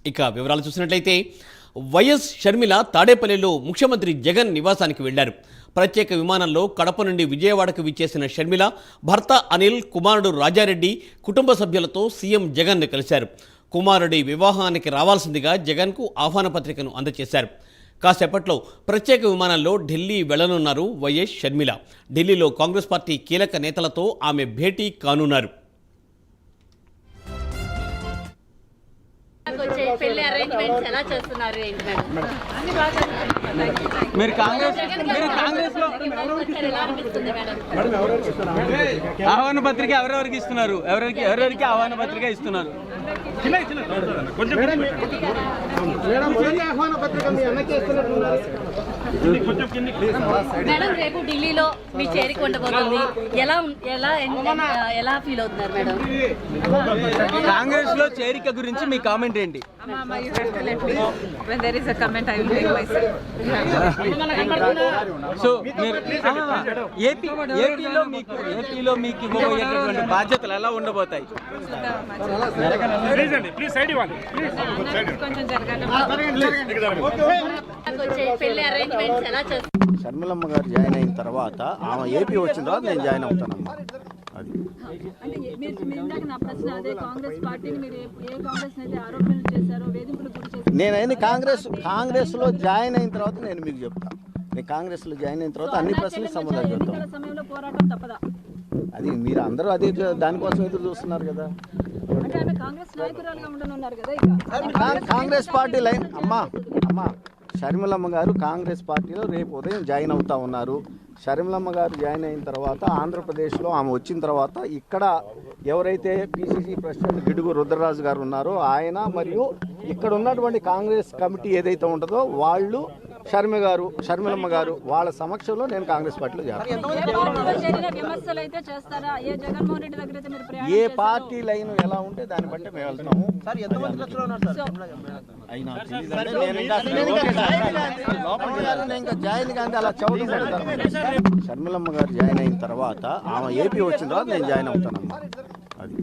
ఇక వివరాలు చూసినట్లయితే వైఎస్ షర్మిల తాడేపల్లిలో ముఖ్యమంత్రి జగన్ నివాసానికి వెళ్లారు. ప్రత్యేక విమానంలో కడప నుండి విజయవాడకు విచ్చేసిన షర్మిల భర్త అనిల్, కుమారుడు రాజారెడ్డి కుటుంబ సభ్యులతో సీఎం జగన్ను కలిశారు. కుమారుడి వివాహానికి రావాల్సిందిగా జగన్కు ఆహ్వాన పత్రికను అందజేశారు. కాసేపట్లో ప్రత్యేక విమానంలో ఢిల్లీ వెళ్లనున్నారు వైఎస్ షర్మిల. ఢిల్లీలో కాంగ్రెస్ పార్టీ కీలక నేతలతో ఆమె భేటీ కానున్నారు. ఆహ్వాన పత్రిక ఎవరెవరికి ఇస్తున్నారు? ఎవరెవరికి ఆహ్వాన పత్రిక ఇస్తున్నారు? మేడం, రేపు ఢిల్లీలో మీ చేరిక ఉండబోతుంది. ఎలా ఫీల్ అవుతున్నారు మేడం? కాంగ్రెస్ లో చేరిక గురించి మీ కామెంట్ ఏంటి? సో ఏపీలో మీకు ఇవ్వబోయేటటువంటి బాధ్యతలు ఎలా ఉండబోతాయి? షర్మిలమ్మ గారు జాయిన్ అయిన తర్వాత ఆమె ఏపీ వచ్చిన తర్వాత నేను జాయిన్ అవుతానమ్మా. అది నేనైంది కాంగ్రెస్ లో జాయిన్ అయిన తర్వాత నేను మీకు చెప్తాను. నేను కాంగ్రెస్ లో జాయిన్ అయిన తర్వాత అన్ని ప్రశ్నలకు సమాధానం చెప్తాను. అది మీరు అందరూ అదే దానికోసం ఎదురు చూస్తున్నారు కదా. కాంగ్రెస్ పార్టీ లైన్ అమ్మా షర్మిలమ్మ గారు కాంగ్రెస్ పార్టీలో రేపు ఉదయం జాయిన్ అవుతా ఉన్నారు. షర్మిలమ్మ గారు జాయిన్ అయిన తర్వాత ఆంధ్రప్రదేశ్లో ఆమె వచ్చిన తర్వాత ఇక్కడ ఎవరైతే పిసిసి ప్రెసిడెంట్ గిడుగు రుద్రరాజు గారు ఉన్నారో ఆయన మరియు ఇక్కడ ఉన్నటువంటి కాంగ్రెస్ కమిటీ ఏదైతే ఉంటుందో వాళ్ళు షర్మిలమ్మ గారు వాళ్ళ సమక్షంలో నేను కాంగ్రెస్ పార్టీలో చేస్తాను. ఏ పార్టీ లైన్ ఎలా ఉంటే దాన్ని బట్టి మేము వెళ్తాము. ఇంకా జాయిన్ కానీ అలా షర్మిలమ్మ గారు జాయిన్ అయిన తర్వాత ఆమె ఏపీ వచ్చిన తర్వాత నేను జాయిన్ అవుతానమ్మా. అది